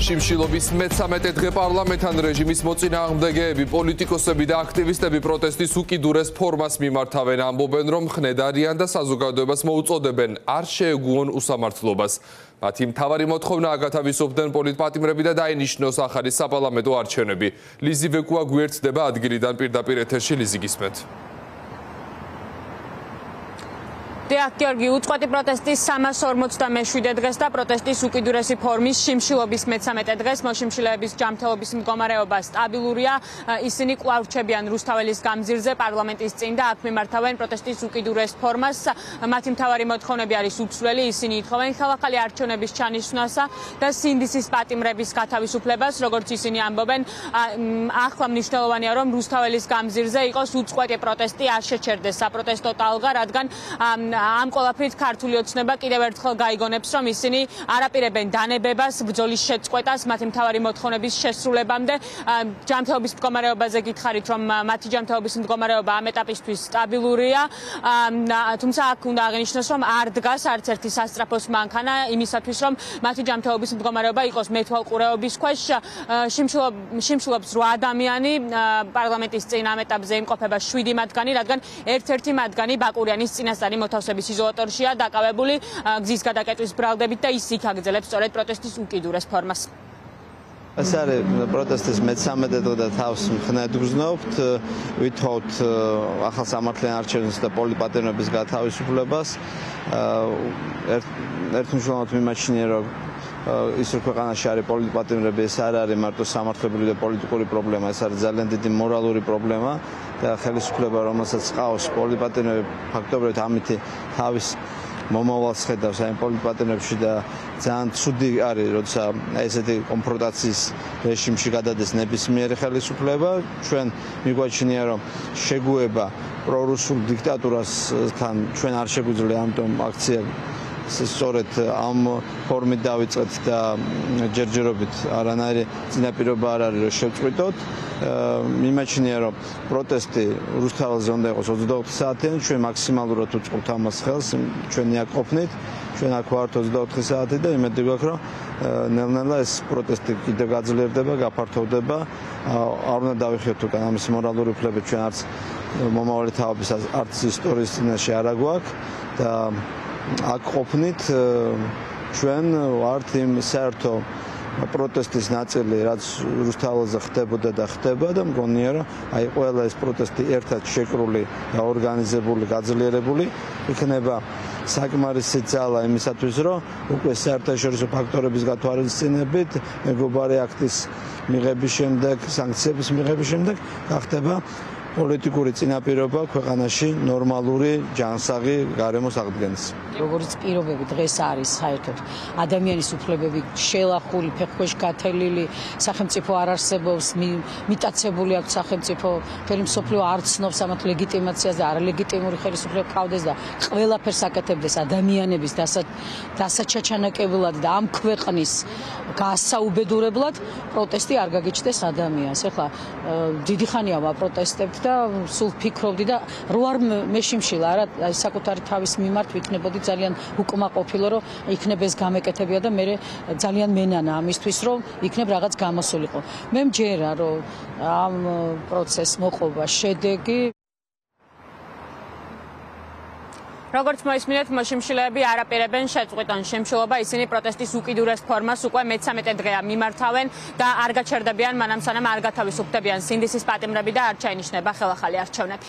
Shimshilovis მე-13 დღე პარლამენტთან რეჟიმის მოწინააღმდეგეები, პოლიტიკოსები და აქტივისტები პროტესტის უკიდურეს ფორმას მიმართავენ, ამბობენ, რომ ხნედარიან და საზოგადოებას მოუწოდებენ არ შეეგუონ უსამართლობას. მათი მთავარი მოთხოვნაა გათავისუფლდნენ პოლიტპატიმრები და დაინიშნოს ახალი საპარლამენტო არჩევნები. ლიზი ვეკუა გვერდდება ადგილიდან პირდაპირ ეთერში. ლიზი, გისმენთ. გიორგი, უწყვეტი პროტესტის 347 დღეს და პროტესტის უკიდურესი ფორმის შიმშილობის მე-13 დღეს მოშიმშილეების ჯანმრთელობის მდგომარეობა სტაბილურია. ისინი კვლავ რჩებიან რუსთაველის გამზირზე პარლამენტის წინ და აქ მიმართავენ პროტესტის უკიდურეს ფორმას. მათი მთავარი მოთხოვნები არის უცვლელი, ისინი ითხოვენ ხელახალი არჩევნების ჩანიშვნასა და სინდისის პატიმრების გათავისუფლებას, როგორც ისინი ამბობენ. ახლა მნიშვნელოვანია, რომ რუსთაველის გამზირზე იყოს უწყვეტი პროტესტი, არ შეჩერდეს საპროტესტო ტალღა, რადგან ამ ყველაფრით ქართული ოცნება კიდევ ერთხელ გაიგონებს, რომ ისინი არაპირებენ დანებებას, ბრძოლის შეწყვეტას, მათი მთავარი მოთხოვნების შესრულებამდე. ჯანმრთელობის მდგომარეობაზე გითხარით, რომ მათი ჯანმრთელობის მდგომარეობა ამ ეტაპისთვის სტაბილურია, თუმცა აქ უნდა აღინიშნოს, რომ არ დგას არც ერთი სასწრაფოს მანქანა იმისათვის, რომ მათი ჯანმრთელობის მდგომარეობა იყოს მეთვალყურეობის ქვეშ. შიმშილობს 8 ადამიანი, პარლამენტის წინ ამ ეტაპზე იმყოფება 7 მათგანი, რადგან ერთ-ერთი მათგანი ბაკურიანის წინასწარი მოთავსების იზოლატორშია დაკავებული გზის გადაკეტვის ბრალდებით და ის იქ აგრძელებს სწორედ პროტესტის უკიდურეს ფორმას. ეს არის პროტესტის მე-13 დღე და თავს მხნედ გრძნობთ, ვითხოვთ ახალ სამართლიან არჩევნებს და პოლიტპატიმრების გათავისუფლებას. ერთმნიშვნელოვნად მიმაჩნია, რომ ის რომ ქვეყანაში არის პოლიტპატიმრები, ეს არ არის მარტო სამართლებრივი და პოლიტიკური პრობლემა, ეს არის ძალიან დიდი მორალური პრობლემა და ხელისუფლება, რომელსაც ყავს პოლიტპატიმრები, ფაქტობრივად ამითი თავის მომავალს ხედავს აი პოლიტპატიმრებში და ძალიან ცუდი არის, როცა ესეთი კონფრონტაციის რეჟიმში გადადეს ნებისმიერი ხელისუფლება. ჩვენ მიგვაჩნია, რომ შეგუება პრორუსულ დიქტატურასთან ჩვენ არ შეგვიძლია, ამიტომ აქცია სწორედ ამ ფორმით დავიწყეთ და ჯერჯერობით არანაირი წინაპირობა არ არის, რომ შევწყვიტოთ. მიმაჩნია, რომ პროტესტი რუსთაველზე უნდა იყოს 24 საათიანი, ჩვენ მაქსიმალურად უწყობთ ამას ხელს, ჩვენი აქ ყოფნით, ჩვენ აქ ვართ 24 საათი და იმედი გვაქვს, რომ ნელ-ნელა ეს პროტესტი კიდევ გაძლიერდება, გაფართოვდება. არ უნდა დავიხიოთ უკან ამის მორალური უფლება, ჩვენ არც მომავალი თაობის, არც ისტორიის წინაშე არ აგვაქვს და აქ ყოფნით ჩვენ ვართ იმ საერთო პროტესტის ნაწილი, რაც რუსთაველზე ხდებოდა და ხდება და მგონია, რომ აი ყველა ეს პროტესტი ერთად შეკრული და ორგანიზებული, გაძლიერებული იქნება საკმარისი ძალა იმისათვის, რომ უკვე საერთაშორისო ფაქტორების გათვალისწინებით, მეგობარი აქტის მიღების შემდეგ, სანქციების მიღების შემდეგ გახდება პოლიტიკური წინაპირობა ქვეყანაში ნორმალური ჯანსაღი გარემოს აღდგენის. როგორც პირობები დღეს არის საერთოდ ადამიანის უფლებები შელახული, ფეხქვეშ გათელილი, სახელმწიფო არ არსებობს, მიტაცებული აქვს სახელმწიფო, მთელი მსოფლიო არ ცნობს ამათ ლეგიტიმაციას და არალეგიტიმური ხელისუფლება ყავდეს და ყველაფერს აკეთებდეს ადამიანების დასაჩაჩანაკებლად და ამ ქვეყნის გასაუბედურებლად, პროტესტი არ გაგიჩნდეს ადამიანს. ეხლა დიდი ხანია ვაპროტესტებთ და სულ ფიქრობდი და რო არ მეშიმშილა არა საკუთარი თავის მიმართ ვიქნებოდი ძალიან უკმაყოფილო, რომ იქნებ ეს გამეკეთებია და მე ძალიან მენანა ამისთვის, რომ იქნებ რაღაც გამოსულიყო. მე მჯერა, რომ ამ პროცესს მოყობა შედეგი. როგორც მოისმინეთ, მოშიმშილეები არაპირებენ შეწყვეტან შიმშილობა, ისინი პროტესტის უკიდურეს ფორმას უკვე მე-13 დღეა მიმართავენ და არ გაჩერდებიან, მანამ სანამ არ გათავისუფლებიან სინდისის პატიმრები და არ ჩაინიშნება ხელახალი არჩევნები.